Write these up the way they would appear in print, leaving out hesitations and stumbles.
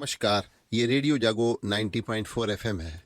नमस्कार, ये रेडियो जागो 90.4 एफएम है।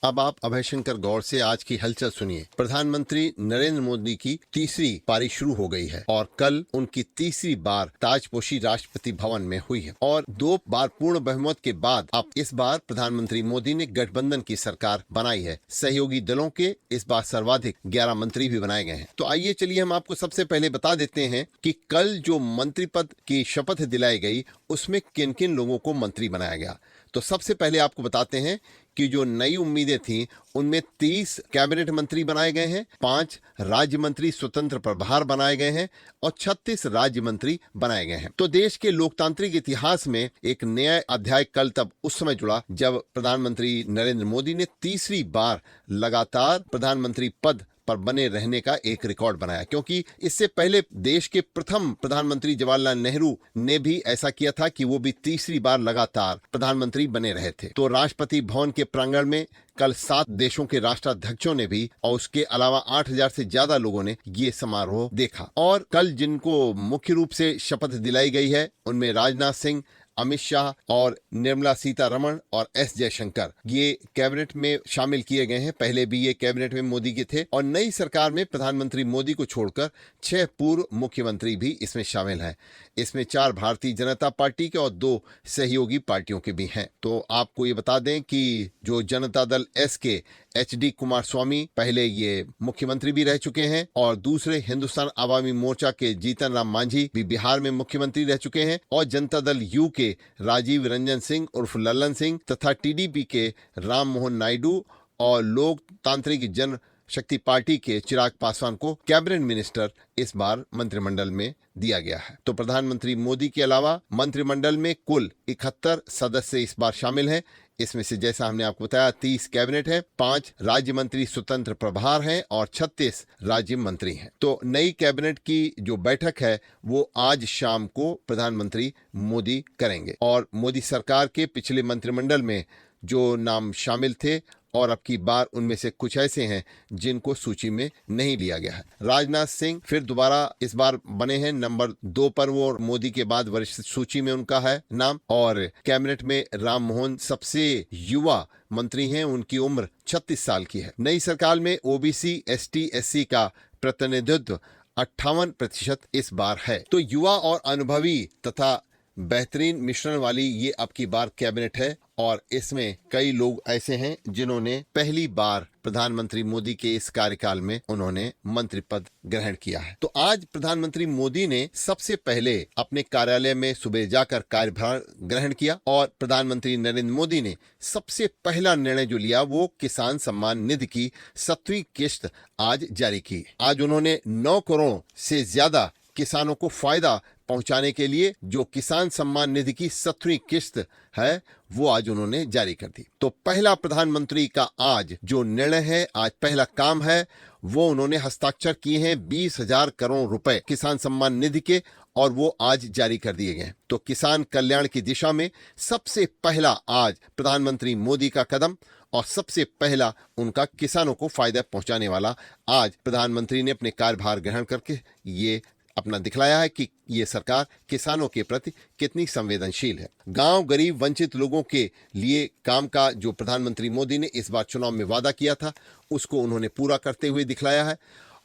अब आप अभय शंकर गौर से आज की हलचल सुनिए। प्रधानमंत्री नरेंद्र मोदी की तीसरी पारी शुरू हो गई है और कल उनकी तीसरी बार ताजपोशी राष्ट्रपति भवन में हुई है और 2 बार पूर्ण बहुमत के बाद अब इस बार प्रधानमंत्री मोदी ने गठबंधन की सरकार बनाई है। सहयोगी दलों के इस बार सर्वाधिक 11 मंत्री भी बनाए गए हैं। तो आइए चलिए हम आपको सबसे पहले बता देते हैं कि कल जो मंत्री पद की शपथ दिलाई गई उसमें किन किन लोगों को मंत्री बनाया गया। तो सबसे पहले आपको बताते हैं कि जो नई उम्मीदें थीं उनमें 30 कैबिनेट मंत्री बनाए गए हैं, 5 राज्य मंत्री स्वतंत्र प्रभार बनाए गए हैं और 36 राज्य मंत्री बनाए गए हैं। तो देश के लोकतांत्रिक इतिहास में एक नया अध्याय कल तब उस समय जुड़ा जब प्रधानमंत्री नरेंद्र मोदी ने तीसरी बार लगातार प्रधानमंत्री पद पर बने रहने का एक रिकॉर्ड बनाया, क्योंकि इससे पहले देश के प्रथम प्रधानमंत्री जवाहरलाल नेहरू ने भी ऐसा किया था कि वो भी तीसरी बार लगातार प्रधानमंत्री बने रहे थे। तो राष्ट्रपति भवन के प्रांगण में कल 7 देशों के राष्ट्राध्यक्षों ने भी और उसके अलावा 8000 से ज्यादा लोगों ने ये समारोह देखा। और कल जिनको मुख्य रूप से शपथ दिलाई गई है उनमें राजनाथ सिंह, अमित शाह और निर्मला सीतारमण और एस जयशंकर ये कैबिनेट में शामिल किए गए हैं। पहले भी ये कैबिनेट में मोदी के थे और नई सरकार में प्रधानमंत्री मोदी को छोड़कर 6 पूर्व मुख्यमंत्री भी इसमें शामिल हैं। इसमें 4 भारतीय जनता पार्टी के और 2 सहयोगी पार्टियों के भी हैं। तो आपको ये बता दें कि जो जनता दल एस के HD कुमारस्वामी पहले ये मुख्यमंत्री भी रह चुके हैं और दूसरे हिंदुस्तान आवामी मोर्चा के जीतन राम मांझी भी बिहार में मुख्यमंत्री रह चुके हैं और जनता दल यू के राजीव रंजन सिंह उर्फ लल्लन सिंह तथा TDP के राम मोहन नायडू और लोकतांत्रिक जन शक्ति पार्टी के चिराग पासवान को कैबिनेट मिनिस्टर इस बार मंत्रिमंडल में दिया गया है। तो प्रधानमंत्री मोदी के अलावा मंत्रिमंडल में कुल 71 सदस्य इस बार शामिल हैं। इसमें से जैसा हमने आपको बताया 30 कैबिनेट है, 5 राज्य मंत्री स्वतंत्र प्रभार हैं और 36 राज्य मंत्री हैं। तो नई कैबिनेट की जो बैठक है वो आज शाम को प्रधानमंत्री मोदी करेंगे और मोदी सरकार के पिछले मंत्रिमंडल में जो नाम शामिल थे और अब की बार उनमें से कुछ ऐसे हैं जिनको सूची में नहीं लिया गया है। राजनाथ सिंह फिर दोबारा इस बार बने हैं नंबर 2 पर, वो मोदी के बाद वरिष्ठ सूची में उनका है नाम। और कैबिनेट में राम मोहन सबसे युवा मंत्री हैं, उनकी उम्र 36 साल की है। नई सरकार में OBC ST SC का प्रतिनिधित्व 58% इस बार है। तो युवा और अनुभवी तथा बेहतरीन मिश्रण वाली ये अब की बार कैबिनेट है और इसमें कई लोग ऐसे हैं जिन्होंने पहली बार प्रधानमंत्री मोदी के इस कार्यकाल में उन्होंने मंत्री पद ग्रहण किया है। तो आज प्रधानमंत्री मोदी ने सबसे पहले अपने कार्यालय में सुबह जाकर कार्यभार ग्रहण किया और प्रधानमंत्री नरेंद्र मोदी ने सबसे पहला निर्णय जो लिया वो किसान सम्मान निधि की 7वीं किस्त आज जारी की। आज उन्होंने 9 करोड़ से ज्यादा किसानों को फायदा पहुंचाने के लिए जो किसान सम्मान निधि की 7वीं किस्त है वो आज उन्होंने जारी कर दी। तो पहला प्रधानमंत्री का आज जो निर्णय है, आज पहला काम है वो उन्होंने हस्ताक्षर किए हैं 20,000 करोड़ रुपए किसान सम्मान निधि के और वो आज जारी कर दिए गए। तो किसान कल्याण की दिशा में सबसे पहला आज प्रधानमंत्री मोदी का कदम और सबसे पहला उनका किसानों को फायदा पहुंचाने वाला आज प्रधानमंत्री ने अपने कार्यभार ग्रहण करके ये अपना दिखलाया है कि ये सरकार किसानों के प्रति कितनी संवेदनशील है। गांव गरीब वंचित लोगों के लिए काम का जो प्रधानमंत्री मोदी ने इस बार चुनाव में वादा किया था उसको उन्होंने पूरा करते हुए दिखलाया है।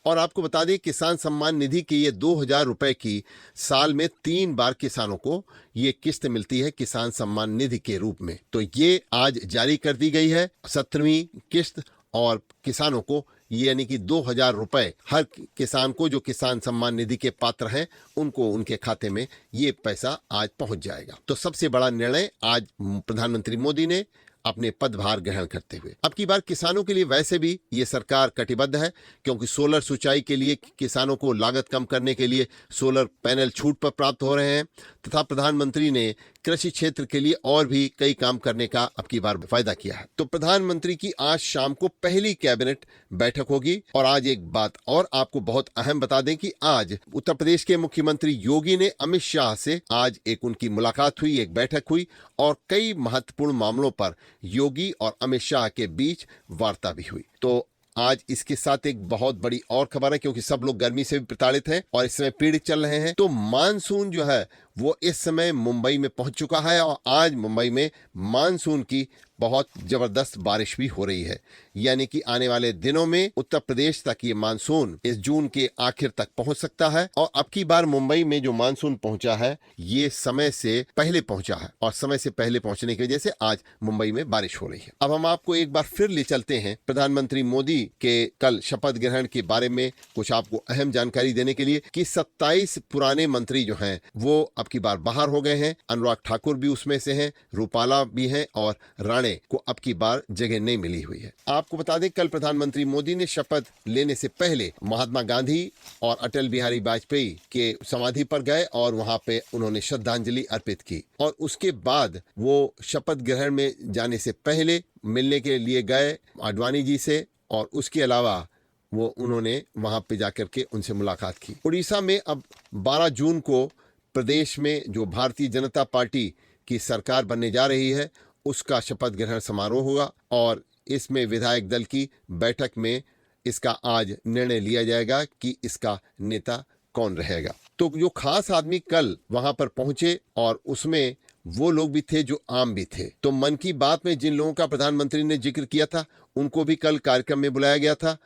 और आपको बता दें किसान सम्मान निधि के ये 2,000 रुपए की साल में 3 बार किसानों को ये किस्त मिलती है किसान सम्मान निधि के रूप में। तो ये आज जारी कर दी गई है 17वीं किस्त और किसानों को ये यानी कि 2,000 रुपए हर किसान को जो किसान सम्मान निधि के पात्र हैं उनको उनके खाते में ये पैसा आज पहुंच जाएगा। तो सबसे बड़ा निर्णय आज प्रधानमंत्री मोदी ने अपने पदभार ग्रहण करते हुए। अब की बार किसानों के लिए वैसे भी ये सरकार कटिबद्ध है, क्योंकि सोलर सिंचाई के लिए किसानों को लागत कम करने के लिए सोलर पैनल छूट पर प्राप्त हो रहे हैं तथा प्रधानमंत्री ने कृषि क्षेत्र के लिए और भी कई काम करने का अब की बार वायदा किया है। तो प्रधानमंत्री की आज शाम को पहली कैबिनेट बैठक होगी। और आज एक बात और आपको बहुत अहम बता दें कि आज उत्तर प्रदेश के मुख्यमंत्री योगी ने अमित शाह से आज एक उनकी मुलाकात हुई, एक बैठक हुई और कई महत्वपूर्ण मामलों पर योगी और अमित शाह के बीच वार्ता भी हुई। तो आज इसके साथ एक बहुत बड़ी और खबर है, क्योंकि सब लोग गर्मी से भी प्रताड़ित हैं और इस समय पीड़ित चल रहे हैं। तो मानसून जो है वो इस समय मुंबई में पहुंच चुका है और आज मुंबई में मानसून की बहुत जबरदस्त बारिश भी हो रही है। यानी कि आने वाले दिनों में उत्तर प्रदेश तक ये मानसून इस जून के आखिर तक पहुंच सकता है। और अब की बार मुंबई में जो मानसून पहुंचा है ये समय से पहले पहुंचा है और समय से पहले पहुंचने की वजह से आज मुंबई में बारिश हो रही है। अब हम आपको एक बार फिर ले चलते हैं प्रधानमंत्री मोदी के कल शपथ ग्रहण के बारे में कुछ आपको अहम जानकारी देने के लिए कि 27 पुराने मंत्री जो हैं वो अब की बार बाहर हो गए हैं। अनुराग ठाकुर भी उसमें से हैं, रूपाला भी हैं और राणे को अब की बार जगह नहीं मिली हुई है। आपको बता दें कल प्रधानमंत्री मोदी ने शपथ लेने से पहले महात्मा गांधी और अटल बिहारी वाजपेयी के समाधि पर गए और वहां पे उन्होंने श्रद्धांजलि अर्पित की। और उसके बाद वो शपथ ग्रहण में जाने से पहले मिलने के लिए गए आडवाणी जी से और उसके अलावा वो उन्होंने वहां पे जाकर के उनसे मुलाकात की। उड़ीसा में अब 12 जून को प्रदेश में जो भारतीय जनता पार्टी की सरकार बनने जा रही है उसका शपथ ग्रहण समारोह होगा और इसमें विधायक दल की बैठक में इसका आज निर्णय लिया जाएगा कि इसका नेता कौन रहेगा। तो जो खास आदमी कल वहां पर पहुंचे और उसमें वो लोग भी थे जो आम भी थे। तो मन की बात में जिन लोगों का प्रधानमंत्री ने जिक्र किया था उनको भी कल कार्यक्रम में बुलाया गया था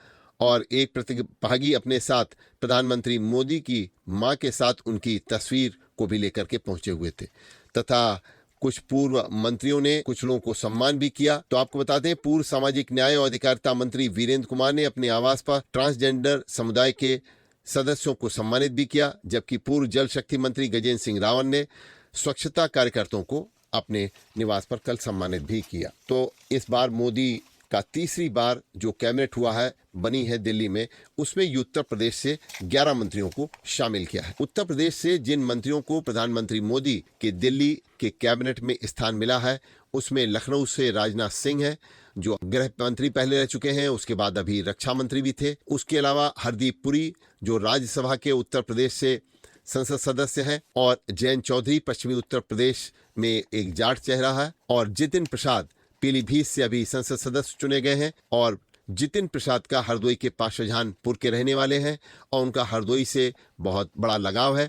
और एक प्रतिभागी अपने साथ प्रधानमंत्री मोदी की मां के साथ उनकी तस्वीर को भी लेकर के पहुंचे हुए थे तथा कुछ पूर्व मंत्रियों ने कुछ लोगों को सम्मान भी किया। तो आपको बता दें पूर्व सामाजिक न्याय और अधिकारिता मंत्री वीरेंद्र कुमार ने अपने आवास पर ट्रांसजेंडर समुदाय के सदस्यों को सम्मानित भी किया, जबकि पूर्व जल शक्ति मंत्री गजेंद्र सिंह रावत ने स्वच्छता कार्यकर्ताओं को अपने निवास पर कल सम्मानित भी किया। तो इस बार मोदी का तीसरी बार जो कैबिनेट हुआ है बनी है दिल्ली में, उसमें उत्तर प्रदेश से 11 मंत्रियों को शामिल किया है। उत्तर प्रदेश से जिन मंत्रियों को प्रधानमंत्री मोदी के दिल्ली के कैबिनेट में स्थान मिला है उसमें लखनऊ से राजनाथ सिंह है जो गृह मंत्री पहले रह चुके हैं, उसके बाद अभी रक्षा मंत्री भी थे। उसके अलावा हरदीप पुरी जो राज्यसभा के उत्तर प्रदेश से संसद सदस्य हैं और जयंत चौधरी पश्चिमी उत्तर प्रदेश में एक जाट चेहरा है और जितिन प्रसाद पीलीभीत से अभी संसद सदस्य चुने गए हैं। और जितिन प्रसाद का हरदोई के पास शाहजहानपुर के रहने वाले हैं और उनका हरदोई से बहुत बड़ा लगाव है।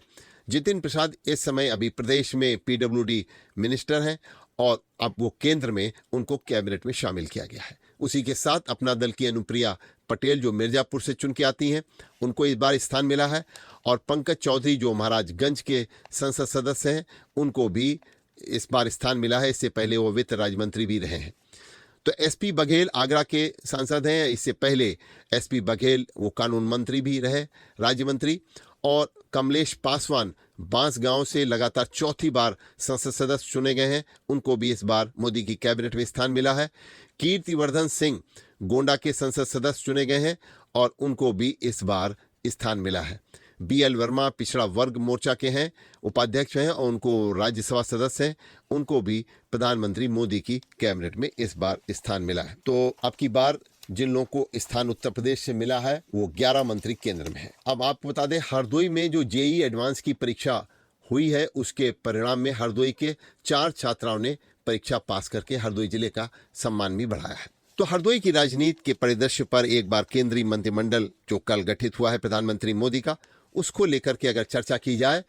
जितिन प्रसाद इस समय अभी प्रदेश में पीडब्ल्यूडी मिनिस्टर हैं और अब वो केंद्र में उनको कैबिनेट में शामिल किया गया है। उसी के साथ अपना दल की अनुप्रिया पटेल जो मिर्जापुर से चुन के आती हैं उनको इस बार स्थान मिला है और पंकज चौधरी जो महाराजगंज के संसद सदस्य हैं उनको भी इस बार स्थान मिला है। इससे पहले वो वित्त राज्य मंत्री भी रहे हैं। तो एसपी बघेल आगरा के सांसद हैं, इससे पहले एसपी बघेल वो कानून मंत्री भी रहे, राज्य मंत्री। और कमलेश पासवान बांसगांव से लगातार चौथी बार संसद सदस्य चुने गए हैं, उनको भी इस बार मोदी की कैबिनेट में स्थान मिला है। कीर्तिवर्धन सिंह गोंडा के संसद सदस्य चुने गए हैं और उनको भी इस बार स्थान मिला है। बीएल वर्मा पिछड़ा वर्ग मोर्चा के हैं, उपाध्यक्ष हैं और उनको राज्यसभा सदस्य हैं, उनको भी प्रधानमंत्री मोदी की कैबिनेट में इस बार स्थान मिला है। तो अब की बार जिन लोगों को स्थान उत्तर प्रदेश से मिला है वो 11 मंत्री केंद्र में है। अब आपको बता दें हरदोई में जो जेईई एडवांस की परीक्षा हुई है उसके परिणाम में हरदोई के 4 छात्राओं ने परीक्षा पास करके हरदोई जिले का सम्मान भी बढ़ाया है। तो हरदोई की राजनीति के परिदृश्य पर एक बार केंद्रीय मंत्रिमंडल जो कल गठित हुआ है प्रधानमंत्री मोदी का, उसको लेकर के अगर चर्चा की जाए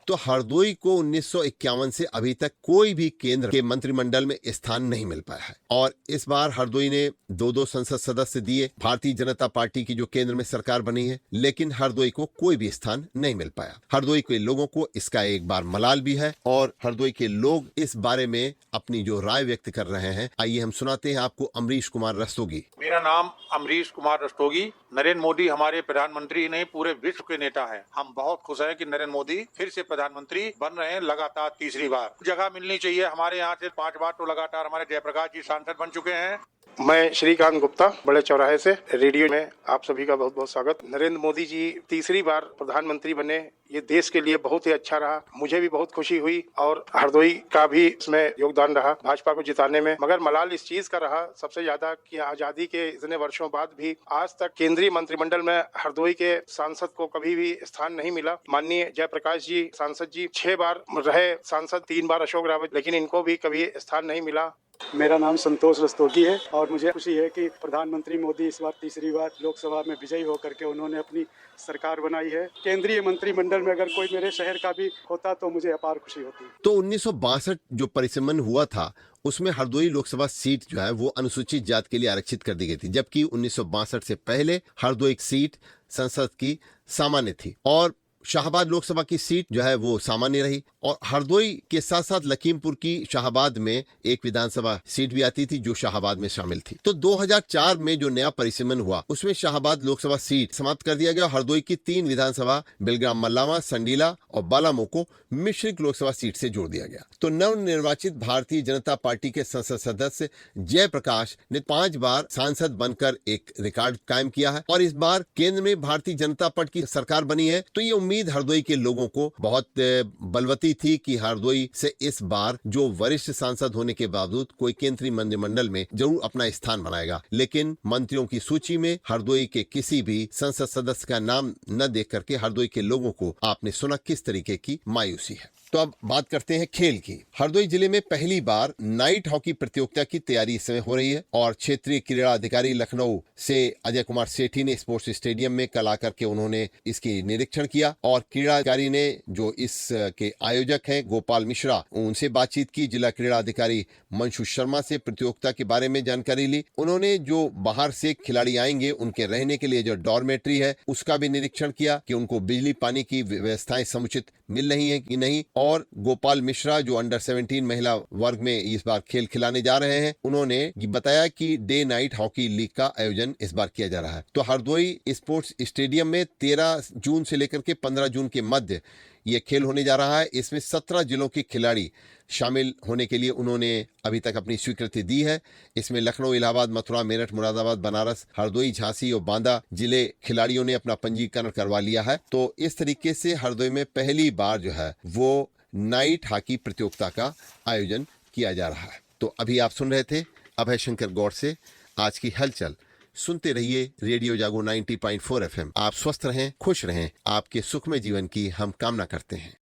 तो हरदोई को 1951 से अभी तक कोई भी केंद्र के मंत्रिमंडल में स्थान नहीं मिल पाया है और इस बार हरदोई ने 2-2 संसद सदस्य दिए भारतीय जनता पार्टी की जो केंद्र में सरकार बनी है, लेकिन हरदोई को कोई भी स्थान नहीं मिल पाया। हरदोई के लोगों को इसका एक बार मलाल भी है और हरदोई के लोग इस बारे में अपनी जो राय व्यक्त कर रहे हैं, आइए हम सुनाते हैं आपको अमरीश कुमार रस्तोगी। मेरा नाम अमरीश कुमार रस्तोगी। नरेंद्र मोदी हमारे प्रधानमंत्री नहीं पूरे विश्व के नेता हैं। हम बहुत खुश हैं कि नरेंद्र मोदी फिर से प्रधानमंत्री बन रहे हैं लगातार तीसरी बार। जगह मिलनी चाहिए। हमारे यहाँ से 5 बार तो लगातार हमारे जयप्रकाश जी सांसद बन चुके हैं। मैं श्रीकांत गुप्ता, बड़े चौराहे से। रेडियो में आप सभी का बहुत बहुत स्वागत। नरेंद्र मोदी जी तीसरी बार प्रधानमंत्री बने, ये देश के लिए बहुत ही अच्छा रहा। मुझे भी बहुत खुशी हुई और हरदोई का भी इसमें योगदान रहा भाजपा को जिताने में। मगर मलाल इस चीज का रहा सबसे ज्यादा कि आजादी के इतने वर्षों बाद भी आज तक केंद्रीय मंत्रिमंडल में हरदोई के सांसद को कभी भी स्थान नहीं मिला। माननीय जयप्रकाश जी सांसद जी 6 बार रहे सांसद, 3 बार अशोक रावत, लेकिन इनको भी कभी स्थान नहीं मिला। मेरा नाम संतोष रस्तोगी है और मुझे खुशी है कि प्रधानमंत्री मोदी इस बार तीसरी बार लोकसभा में विजयी होकर के उन्होंने अपनी सरकार बनाई है। केंद्रीय मंत्रिमंडल में अगर कोई मेरे शहर का भी होता तो मुझे अपार खुशी होती। तो 1962 जो परिसमन हुआ था उसमें हरदोई लोकसभा सीट जो है वो अनुसूचित जाति के लिए आरक्षित कर दी गई थी, जबकि 1962 से पहले हरदोई सीट संसद की सामान्य थी और शाहबाद लोकसभा की सीट जो है वो सामान्य रही। और हरदोई के साथ साथ लखीमपुर की शाहबाद में एक विधानसभा सीट भी आती थी जो शाहबाद में शामिल थी। तो 2004 में जो नया परिसीमन हुआ उसमें शाहबाद लोकसभा सीट समाप्त कर दिया गया। हरदोई की 3 विधानसभा बिलग्राम मल्लावा, संडीला और बालामो को मिश्रित लोकसभा सीट से जोड़ दिया गया। तो नवनिर्वाचित भारतीय जनता पार्टी के संसद सदस्य जयप्रकाश ने 5 बार सांसद बनकर एक रिकॉर्ड कायम किया है और इस बार केंद्र में भारतीय जनता पार्टी की सरकार बनी है। तो ये उम्मीद हरदोई के लोगों को बहुत बलवती थी कि हरदोई से इस बार जो वरिष्ठ सांसद होने के बावजूद कोई केंद्रीय मंत्रिमंडल में जरूर अपना स्थान बनाएगा। लेकिन मंत्रियों की सूची में हरदोई के किसी भी संसद सदस्य का नाम न देख करके हरदोई के लोगों को आपने सुना किस तरीके की मायूसी है। तो अब बात करते हैं खेल की। हरदोई जिले में पहली बार नाइट हॉकी प्रतियोगिता की तैयारी इस समय हो रही है और क्षेत्रीय क्रीड़ा अधिकारी लखनऊ से अजय कुमार सेठी ने स्पोर्ट्स स्टेडियम में कल आकर के उन्होंने इसकी निरीक्षण किया और क्रीड़ा अधिकारी ने जो इस के आयोजक हैं गोपाल मिश्रा, उनसे बातचीत की। जिला क्रीड़ा अधिकारी मंशु शर्मा से प्रतियोगिता के बारे में जानकारी ली। उन्होंने जो बाहर से खिलाड़ी आएंगे उनके रहने के लिए जो डॉर्मेट्री है उसका भी निरीक्षण किया कि उनको बिजली पानी की व्यवस्थाएं समुचित मिल रही है कि नहीं। और गोपाल मिश्रा जो अंडर 17 महिला वर्ग में इस बार खेल खिलाने जा रहे हैं, उन्होंने बताया कि डे नाइट हॉकी लीग का आयोजन इस बार किया जा रहा है। तो हरदोई स्पोर्ट्स स्टेडियम में 13 जून से लेकर के 15 जून के मध्य ये खेल होने जा रहा है। इसमें 17 जिलों के खिलाड़ी शामिल होने के लिए उन्होंने अभी तक अपनी स्वीकृति दी है। इसमें लखनऊ, इलाहाबाद, मथुरा, मेरठ, मुरादाबाद, बनारस, हरदोई, झांसी और बांदा जिले खिलाड़ियों ने अपना पंजीकरण करवा लिया है। तो इस तरीके से हरदोई में पहली बार जो है वो नाइट हॉकी प्रतियोगिता का आयोजन किया जा रहा है। तो अभी आप सुन रहे थे अभय शंकर गौड़ से आज की हलचल। सुनते रहिए रेडियो जागो 90.4 FM। आप स्वस्थ रहें, खुश रहें, आपके सुखमय जीवन की हम कामना करते हैं।